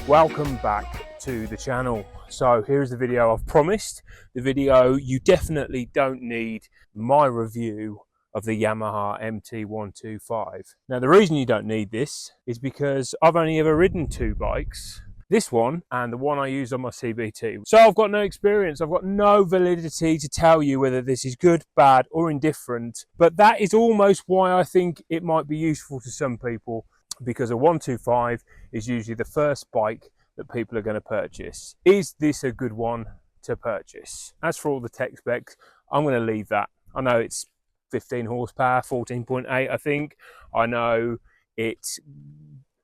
Welcome back to the channel. So here's the video I've promised. The video you definitely don't need, my review of the Yamaha MT-125. Now the reason you don't need this is because I've only ever ridden two bikes. This one and the one I use on my CBT. So I've got no experience, I've got no validity to tell you whether this is good, bad or indifferent. But that is almost why I think it might be useful to some people, because a 125 is usually the first bike that people are going to purchase. Is this a good one to purchase? As for all the tech specs, I'm going to leave that. I know it's 15 horsepower, 14.8 I think. I know it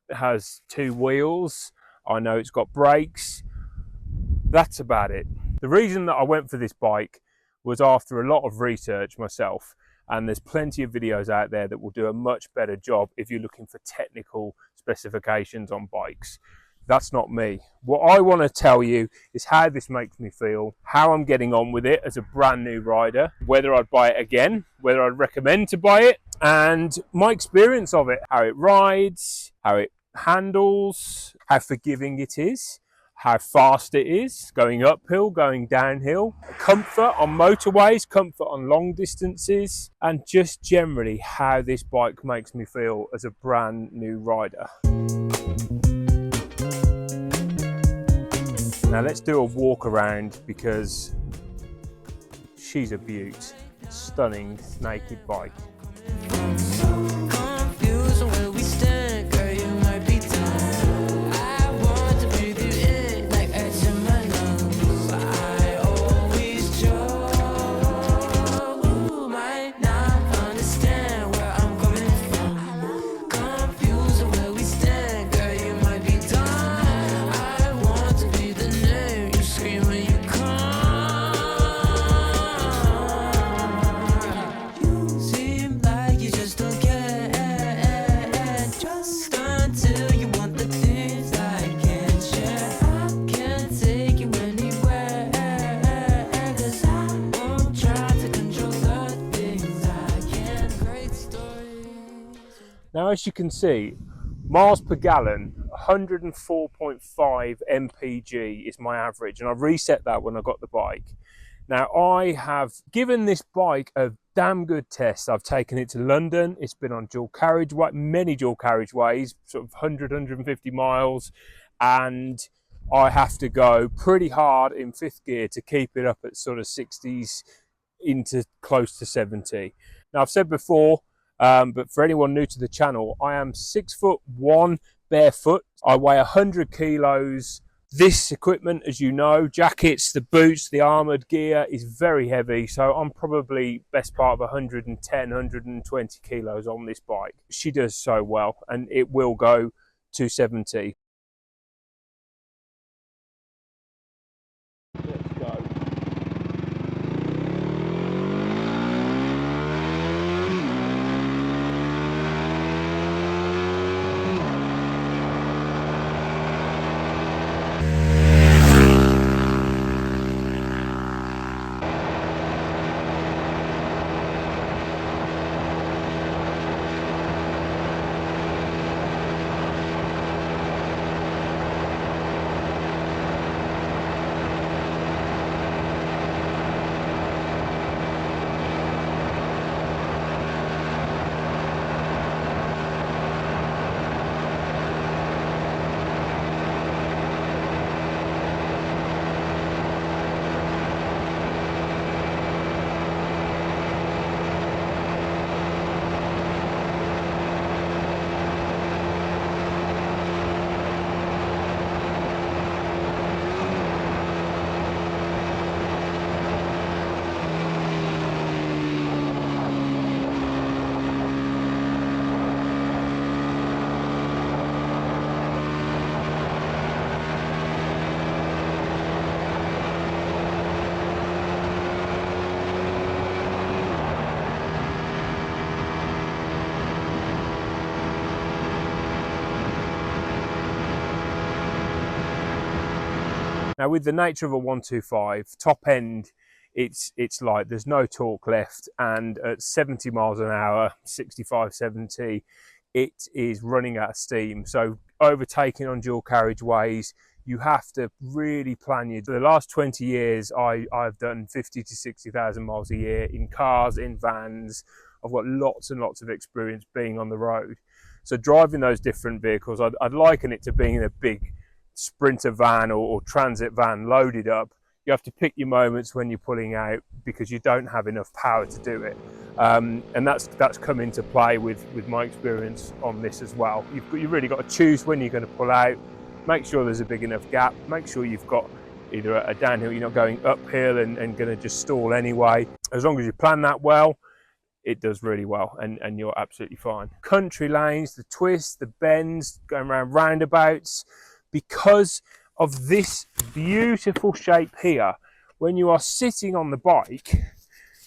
has two wheels. I know it's got brakes. That's about it. The reason that I went for this bike was after a lot of research myself. And there's plenty of videos out there that will do a much better job if you're looking for technical specifications on bikes. That's not me. What I want to tell you is how this makes me feel, how I'm getting on with it as a brand new rider, whether I'd buy it again, whether I'd recommend to buy it, and my experience of it, how it rides, how it handles, how forgiving it is, how fast it is, going uphill, going downhill, comfort on motorways, comfort on long distances, and just generally how this bike makes me feel as a brand new rider. Now let's do a walk around because she's a beaut. Stunning naked bike. Now, as you can see, miles per gallon, 104.5 mpg is my average, and I've reset that when I got the bike. Now, I have given this bike a damn good test. I've taken it to London. It's been on dual carriageway, many dual carriageways, sort of 100, 150 miles, and I have to go pretty hard in fifth gear to keep it up at sort of 60s into close to 70. Now, I've said before, but for anyone new to the channel, I am 6'1" barefoot. I weigh 100 kilos. This equipment, as you know, jackets, the boots, the armored gear is very heavy. So I'm probably best part of 110, 120 kilos on this bike. She does so well, and it will go to 70. Let's go. Now with the nature of a 125, top end, it's like there's no torque left, and at 70 miles an hour, 65, 70, it is running out of steam. So overtaking on dual carriageways, you have to really plan your. For the last 20 years, I've done 50 to 60,000 miles a year in cars, in vans. I've got lots and lots of experience being on the road. So driving those different vehicles, I'd liken it to being in a big Sprinter van or transit van loaded up. You have to pick your moments when you're pulling out because you don't have enough power to do it. And that's come into play with my experience on this as well. You've really got to choose when you're going to pull out. Make sure there's a big enough gap. Make sure you've got either a downhill, you're not going uphill and going to just stall anyway. As long as you plan that well, it does really well and you're absolutely fine. Country lanes, the twists, the bends, going around roundabouts, because of this beautiful shape here, when you are sitting on the bike,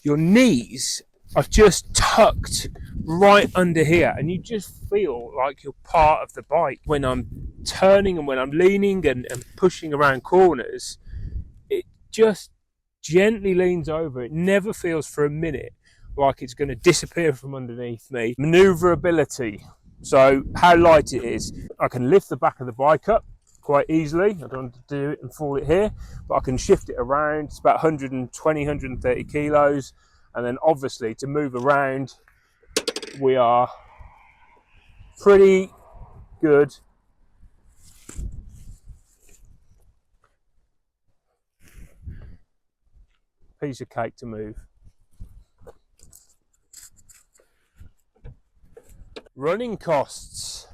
your knees are just tucked right under here and you just feel like you're part of the bike. When I'm turning and when I'm leaning and pushing around corners, it just gently leans over. It never feels for a minute like it's going to disappear from underneath me. Maneuverability, so how light it is. I can lift the back of the bike up quite easily. I don't want to do it and fall it here, but I can shift it around. It's about 120, 130 kilos. And then obviously to move around, we are pretty good. Piece of cake to move. Running costs.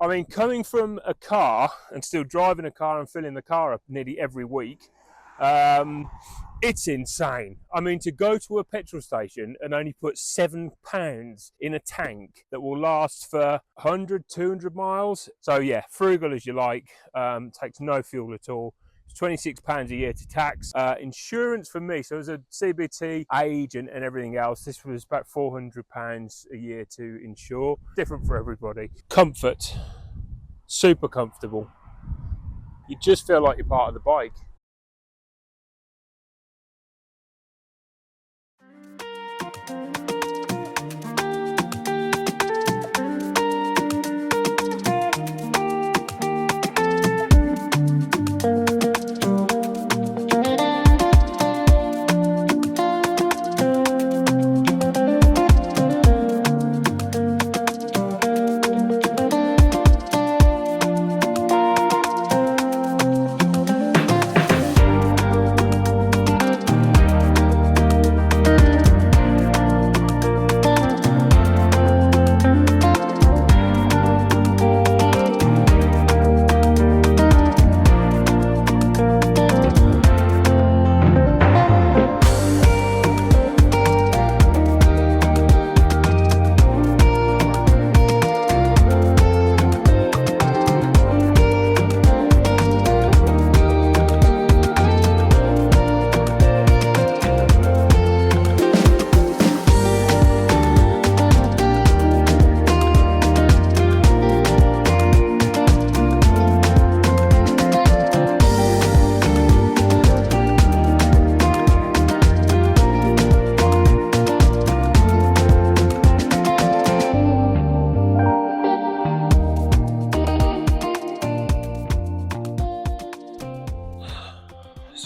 I mean, coming from a car and still driving a car and filling the car up nearly every week, it's insane. I mean, to go to a petrol station and only put £7 in a tank that will last for 100, 200 miles. So yeah, frugal as you like, takes no fuel at all. It's £26 a year to tax. Insurance for me, so as a CBT, age and everything else, this was about £400 a year to insure. Different for everybody. Comfort, super comfortable. You just feel like you're part of the bike.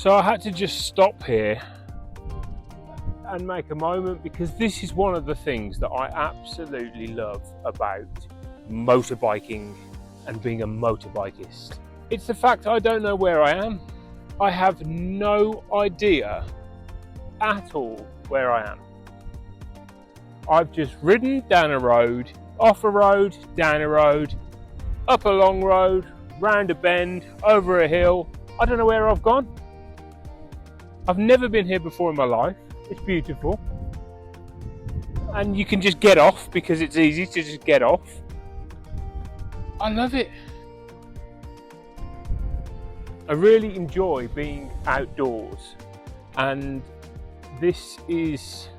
So I had to just stop here and make a moment because this is one of the things that I absolutely love about motorbiking and being a motorbikist. It's the fact I don't know where I am. I have no idea at all where I am. I've just ridden down a road, off a road, down a road, up a long road, round a bend, over a hill. I don't know where I've gone. I've never been here before in my life. It's beautiful. And you can just get off because it's easy to just get off. I love it. I really enjoy being outdoors, and this is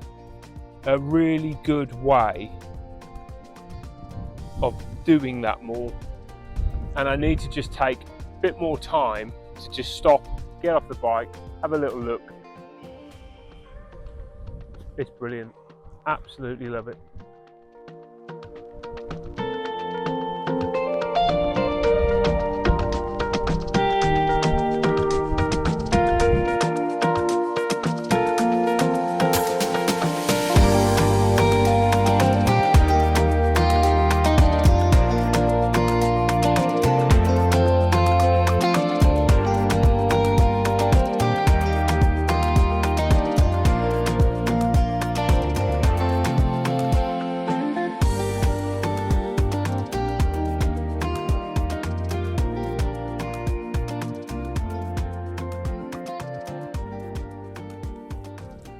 a really good way of doing that more. And I need to just take a bit more time to just stop, get off the bike, have a little look. It's brilliant. Absolutely love it.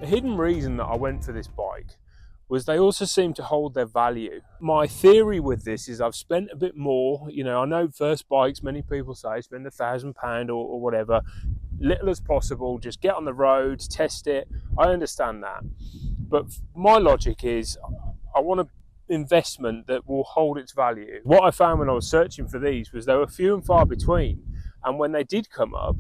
A hidden reason that I went for this bike was they also seem to hold their value. My theory with this is I've spent a bit more. You know, I know first bikes, many people say spend £1,000 or whatever, little as possible, just get on the road, test it. I understand that. But my logic is I want an investment that will hold its value. What I found when I was searching for these was they were few and far between. And when they did come up,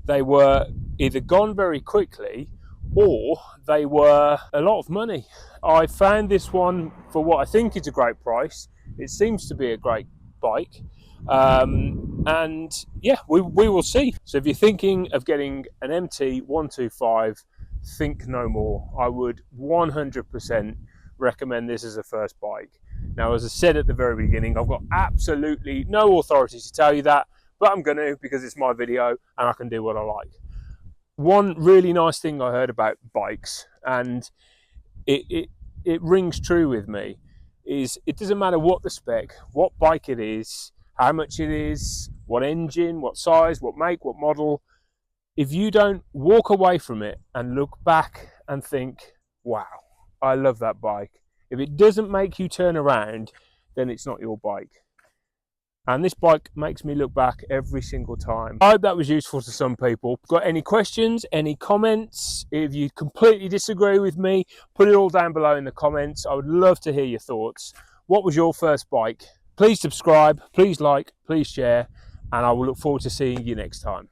they were either gone very quickly or they were a lot of money. I found this one for what I think is a great price. It seems to be a great bike. And yeah, we will see. So if you're thinking of getting an MT-125, think no more. I would 100% recommend this as a first bike. Now, as I said at the very beginning, I've got absolutely no authority to tell you that, but I'm going to because it's my video and I can do what I like. One really nice thing I heard about bikes, and it rings true with me, is it doesn't matter what the spec, what bike it is, how much it is, what engine, what size, what make, what model. If you don't walk away from it and look back and think, wow, I love that bike. If it doesn't make you turn around, then it's not your bike. And this bike makes me look back every single time. I hope that was useful to some people. Got any questions, any comments? If you completely disagree with me, put it all down below in the comments. I would love to hear your thoughts. What was your first bike? Please subscribe, please like, please share, and I will look forward to seeing you next time.